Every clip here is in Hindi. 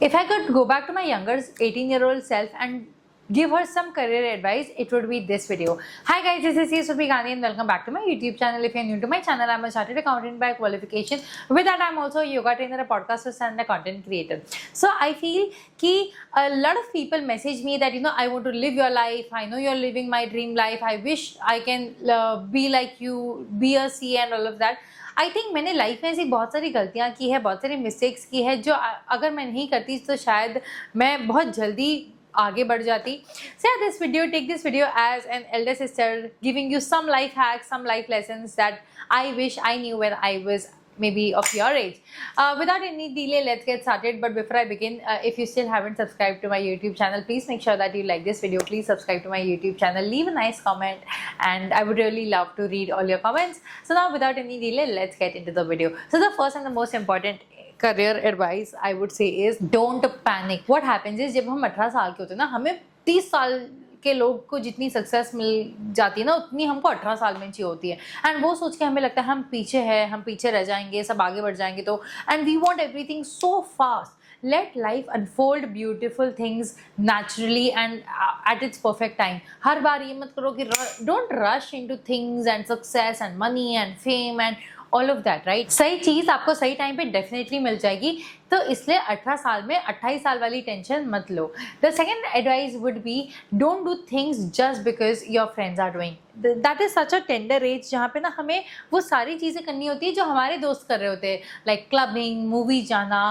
If I could go back to my younger 18-year-old self and give her some career advice, it would be this video. Hi guys, this is Surbhi Gandhi and welcome back to my YouTube channel. If you're new to my channel, I'm a chartered accountant by qualification. With that, I'm also a yoga trainer, a podcast host and a content creator. So I feel कि a lot of people message me that I want to live your life. I know you're living my dream life. I wish I can be like you, be a CA and all of that. I think मैंने लाइफ में ऐसी बहुत सारी गलतियाँ की है, बहुत सारी मिस्टेक्स की है जो अगर मैं नहीं करती तो शायद मैं बहुत जल्दी आगे बढ़ जाती. So this video, take this video as an elder sister giving you some life hacks, some life lessons that I wish I knew when I was maybe of your age. Without any delay, let's get started. But before I begin, if you still haven't subscribed to my YouTube channel, please make sure that you like this video. Please subscribe to my YouTube channel, leave a nice comment, and I would really love to read all your comments. So now without any delay, let's get into the video. So the first and the most important career advice I would say is don't panic. What happens is जब हम 18 साल के होते हैं ना, हमें 30 साल के लोग को जितनी सक्सेस मिल जाती है ना उतनी हमको 18 साल में चाहिए होती है. एंड वो सोच के हमें लगता है हम पीछे हैं, हम पीछे रह जाएंगे, सब आगे बढ़ जाएंगे. तो and we want everything so fast. Let life unfold beautiful things naturally and at its perfect time. हर बार ये मत करो कि don't rush into things and success and money and fame and all of that, right? सही चीज़ आपको सही टाइम पे डेफिनेटली मिल जाएगी. तो इसलिए 18 साल में 28 साल वाली टेंशन मत लो. The second advice would be don't do things just because your friends are doing. That is such a tender age जहाँ पे ना हमें वो सारी चीज़ें करनी होती है जो हमारे दोस्त कर रहे होते हैं, लाइक क्लबिंग, मूवी जाना,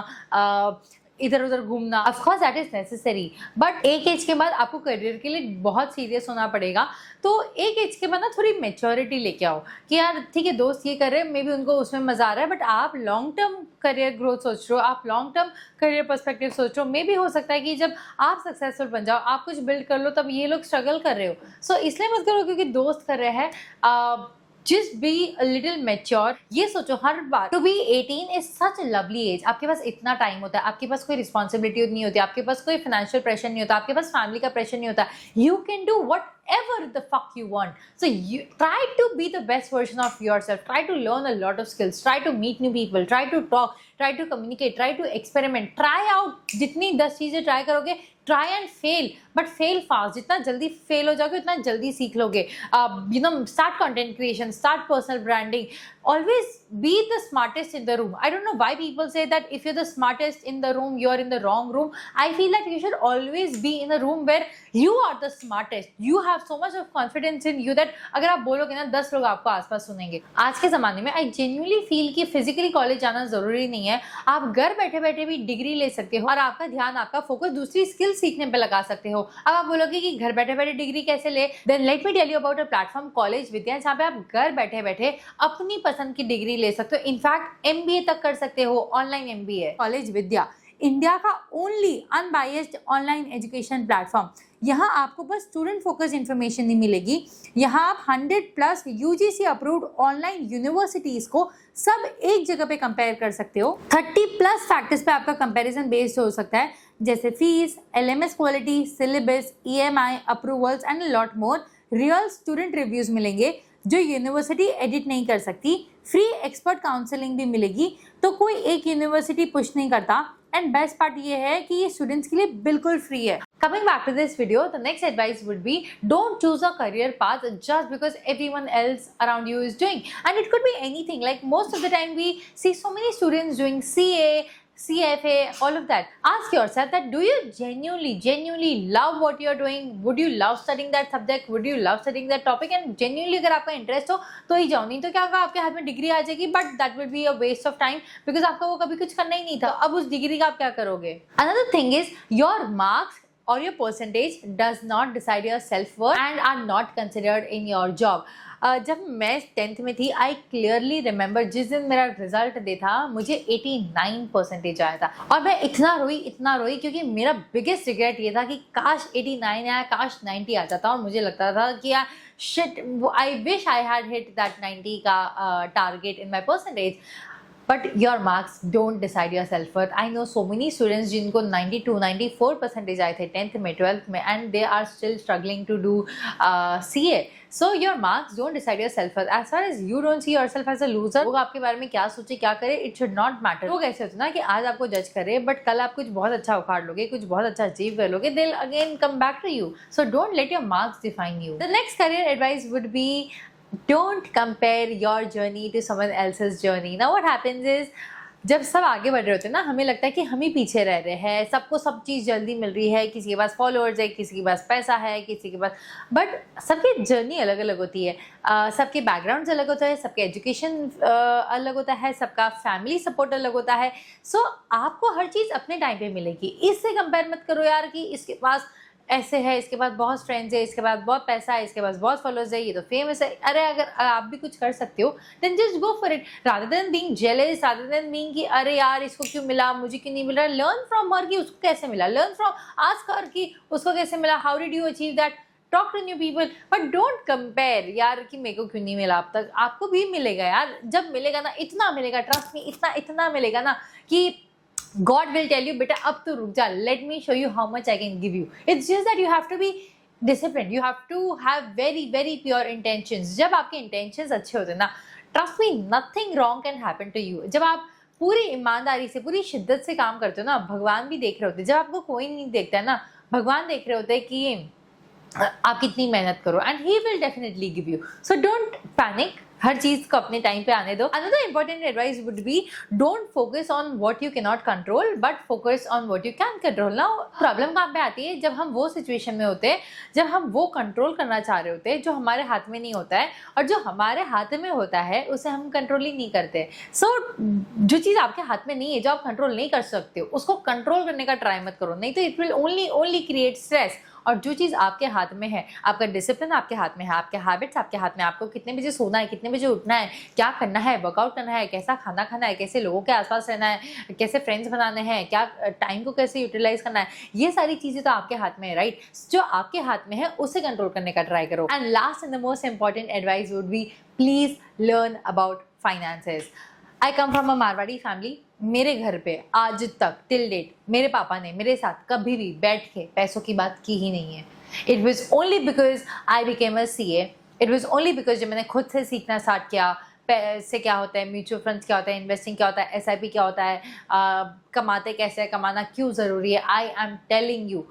इधर उधर घूमना. Of course that is necessary, but एक एज के बाद आपको करियर के लिए बहुत सीरियस होना पड़ेगा. तो एक एज के बाद ना थोड़ी मेच्योरिटी लेके आओ कि यार ठीक है दोस्त ये कर रहे हैं, मे बी उनको उसमें मजा आ रहा है, बट आप लॉन्ग टर्म करियर ग्रोथ सोच रहे हो, आप लॉन्ग टर्म करियर पर्सपेक्टिव सोच रहे हो. मे बी हो सकता है कि जब आप सक्सेसफुल बन जाओ, आप कुछ बिल्ड कर लो, तब ये लोग स्ट्रगल कर रहे हो. सो इसलिए मत करो क्योंकि दोस्त कर रहे हैं. Just be a little mature. ये सोचो हर बार to be 18 is such a lovely age. आपके पास इतना टाइम होता है, आपके पास कोई रिस्पॉन्सिबिलिटी नहीं होती, आपके पास कोई फाइनेंशियल प्रेशर नहीं होता, आपके पास फैमिली का प्रेशर नहीं होता. You can do whatever the fuck you want. So you try to be the best version of yourself. Try to learn a lot of skills. Try to meet new people. Try to talk. Try to communicate. Try to experiment. Try out. जितनी 10 चीज़ें ट्राई करोगे, try and fail, but fail fast. जितना जल्दी फेल हो जाओगे उतना जल्दी सीख लोगे. Start content creation, start personal branding. Always be the smartest in the room. I don't know why people say that if you're the smartest in the room, you're in the wrong room. I feel that you should always be in a room where you are the smartest. You have so much of confidence in you that अगर आप बोलोगे ना 10 लोग आपको आसपास सुनेंगे. आज के ज़माने में I genuinely feel कि फिजिकली कॉलेज जाना ज़रूरी नहीं है. आप घर बैठे बैठे भी डिग्री ले सकते हो और आपका ध्यान, आपका फोकस दूसरी स्किल सीखने पे लगा सकते हो. अब आप बोलोगे कि घर बैठे बैठे डिग्री कैसे ले, then let me tell you about a platform college Vidya, जहाँ पे आप घर बैठे बैठे अपनी पसंद की डिग्री ले सकते हो. इनफैक्ट MBA तक कर सकते हो, ऑनलाइन MBA. कॉलेज विद्या इंडिया का only unbiased online education platform. यहाँ आपको बस स्टूडेंट फोकस इन्फॉर्मेशन नहीं मिलेगी, यहाँ आप 100+ UGC अप्रूव्ड ऑनलाइन यूनिवर्सिटीज को सब एक जगह पे कंपेयर कर सकते हो. 30+ फैक्टर्स पे आपका कंपैरिजन बेस्ड हो सकता है, जैसे fees, LMS quality, syllabus, EMI approvals and lot more. Real student reviews मिलेंगे जो यूनिवर्सिटी एडिट नहीं कर सकती. फ्री एक्सपर्ट काउंसलिंग भी मिलेगी, तो कोई एक यूनिवर्सिटी पुश नहीं करता. एंड बेस्ट पार्ट ये है कि ये स्टूडेंट्स के लिए बिल्कुल फ्री है. Coming back to this video, the next advice would be don't choose a career path just because everyone else around you is doing. And it could be anything. Like most of the time we see so many students doing CA, CFA, all of that. Ask yourself that do you genuinely love what you're doing? Would you love studying that subject? Would you love studying that topic? And genuinely अगर आपका इंटरेस्ट हो तो ही जाओ, नहीं तो क्या होगा, आपके हाथ में डिग्री आ जाएगी but that will be a waste of time because आपका वो कभी कुछ करना ही नहीं था. अब उस डिग्री का आप क्या करोगे? Another thing is your marks or your percentage does not decide your self-worth and are not considered in your job. जब मैं 10th में थी, आई क्लियरली रिमेंबर जिस दिन मेरा रिजल्ट डे था मुझे 89% आया था और मैं इतना रोई क्योंकि मेरा बिगेस्ट रिग्रेट ये था कि काश 89 आया, काश 90 आ जाता. और मुझे लगता था कि यार shit, I wish I had hit that 90 का target in my percentage. but your marks don't decide your self-worth. I know so many students जिनको 92-94% आए थे 10th में 12th में, and they are still struggling to do CA. So your marks don't decide your self-worth. As far as you don't see yourself as a loser, लोग आपके बारे में क्या सोचे क्या करे, it should not matter. लोग ऐसे होते ना कि आज आपको जज करे, but कल आप कुछ बहुत अच्छा उखाड़ लोगे, कुछ बहुत अच्छा अचीव कर लोगे, they'll again come back to you. So don't let your marks define you. The next career advice would be, don't compare your journey to someone else's journey. Now what happens is, जब सब आगे बढ़ रहे होते हैं ना, हमें लगता है कि हम ही पीछे रह रहे हैं, सबको सब चीज़ जल्दी मिल रही है, किसी के पास फॉलोअर्स है, किसी के पास पैसा है, किसी के पास, बट सबकी जर्नी अलग अलग होती है, सबके बैकग्राउंड्स अलग होता है, सबके एजुकेशन अलग होता है, सबका फैमिली सपोर्ट अलग होता है. सो आपको हर चीज़ अपने टाइम पे मिलेगी. इससे कंपेयर मत करो यार कि इसके पास ऐसे है, इसके पास बहुत फ्रेंड्स है, इसके पास बहुत पैसा है, इसके पास बहुत फॉलोअर्स है, ये तो फेमस है. अरे अगर आप भी कुछ कर सकते हो then just go for it, rather than being jealous, rather than being कि अरे यार इसको क्यों मिला, मुझे क्यों नहीं मिल रहा. लर्न फ्रॉम हर कि उसको कैसे मिला, लर्न फ्रॉम आस्क हर कि उसको कैसे मिला, how did you achieve that. Talk to new people, but don't compare यार कि मेरे को क्यों नहीं मिला अब तक. आपको भी मिलेगा यार, जब मिलेगा ना इतना मिलेगा, ट्रस्ट मी, इतना मिलेगा ना कि God will tell you, बेटा अब तो रुक जा, let me show you how much I can give you. It's just that you have to be disciplined. You have to have very very pure intentions. जब आपके intentions अच्छे होते हैं ना, trust me, nothing wrong can happen to you. जब आप पूरी ईमानदारी से, पूरी शिद्दत से काम करते हो ना, भगवान भी देख रहे होते हैं. जब आपको कोई नहीं देखता है ना, भगवान देख रहे होते हैं कि आप कितनी मेहनत करो, and he will definitely give you. So don't panic. हर चीज़ को अपने टाइम पे आने दो. Another important advice would be, don't focus on what you cannot control, but focus on what you can control. Now problem कहाँ पे आती है, जब हम वो सिचुएशन में होते हैं, जब हम वो कंट्रोल करना चाह रहे होते हैं जो हमारे हाथ में नहीं होता है, और जो हमारे हाथ में होता है उसे हम कंट्रोल ही नहीं करते. सो जो चीज़ आपके हाथ में नहीं है, जो आप कंट्रोल नहीं कर सकते हो, उसको कंट्रोल करने का ट्राई मत करो, नहीं तो it will only create stress. और जो चीज़ आपके हाथ में है, आपका डिसिप्लिन आपके हाथ में है, आपके हैबिट्स आपके हाथ में, आपको कितने बजे सोना है, कितने बजे उठना है, क्या करना है, वर्कआउट करना है, कैसा खाना खाना है, कैसे लोगों के आसपास रहना है, कैसे फ्रेंड्स बनाने हैं, क्या टाइम को कैसे यूटिलाइज करना है, ये सारी चीज़ें तो आपके हाथ में है, राइट. जो आपके हाथ में है उसे कंट्रोल करने का ट्राई करो. And last and the most important advice would B, please learn about finances. I come from a Marwari family. मेरे घर पे आज तक टिल डेट मेरे पापा ने मेरे साथ कभी भी बैठ के पैसों की बात की ही नहीं है. It was only because I became a CA. It was only because जब मैंने खुद से सीखना स्टार्ट किया, पैसे क्या होता है, म्यूचुअल फंड्स क्या होता है, इन्वेस्टिंग क्या होता है, SIP क्या होता है, कमाते कैसे, कमाना क्यों ज़रूरी है. I am telling you,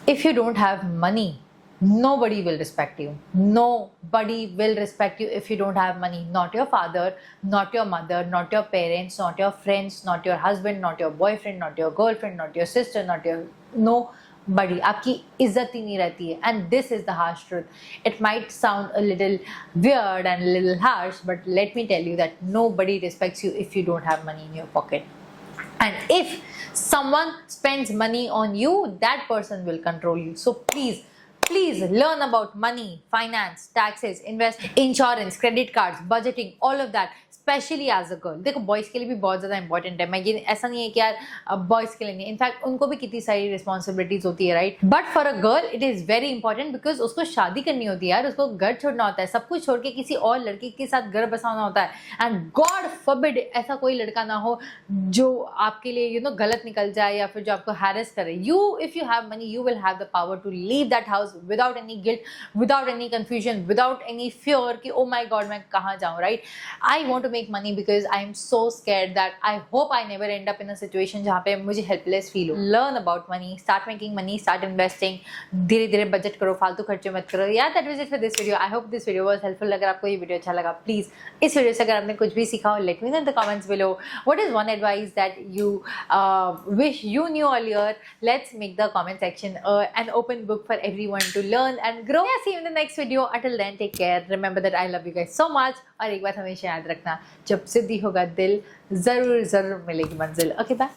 if you don't have money, nobody will respect you. Nobody will respect you if you don't have money. Not your father, not your mother, not your parents, not your friends, not your husband, not your boyfriend, not your girlfriend, not your sister, not your nobody. आपकी इज्जत ही नहीं रहती है. And this is the harsh truth. It might sound a little weird and a little harsh, but let me tell you that nobody respects you if you don't have money in your pocket. And if someone spends money on you, that person will control you. So please learn about money, finance, taxes, invest, insurance, credit cards, budgeting, all of that, especially as a girl. देखो बॉयज़ के लिए भी बहुत ज़्यादा इंपॉर्टेंट है. मैं ये ऐसा नहीं है कि यार बॉयज़ के लिए नहीं, इनफैक्ट उनको भी कितनी सारी रिस्पॉन्सिबिलिटीज़ होती है, right. But for a girl it is very important because उसको शादी करनी होती है यार, उसको घर छोड़ना होता है, सब कुछ छोड़ के किसी और लड़की के साथ घर बसाना होता है. एंड गॉड फॉरबिड ऐसा कोई लड़का ना हो जो आपके लिए गलत निकल जाए या फिर जो आपको हैरेस करे. You if you have money, you will have the power to leave that house without any guilt, without any confusion, without any fear कि ओ माई गॉड मैं कहाँ जाऊँ, right. I want to make money because I am so scared that I hope I never end up in a situation जहाँ पे मुझे helpless feel हो. Learn about money, start making money, start investing. धीरे धीरे बजट करो, फालतू खर्चे मत करो. Yeah, that was it for this video. I hope this video was helpful. अगर आपको ये वीडियो अच्छा लगा, प्लीज़ इस वीडियो से अगर आपने कुछ भी सीखा हो, let me know in the comments below. What is one advice that you wish you knew earlier? Let's make the comment section an open book for everyone to learn and grow. Yeah, see you in the next video. Until then, take care. Remember that I love you guys so much. और एक बात हमेशा याद रखना, जब सिद्धि होगा दिल, ज़रूर ज़रूर मिलेगी मंजिल. Okay bye.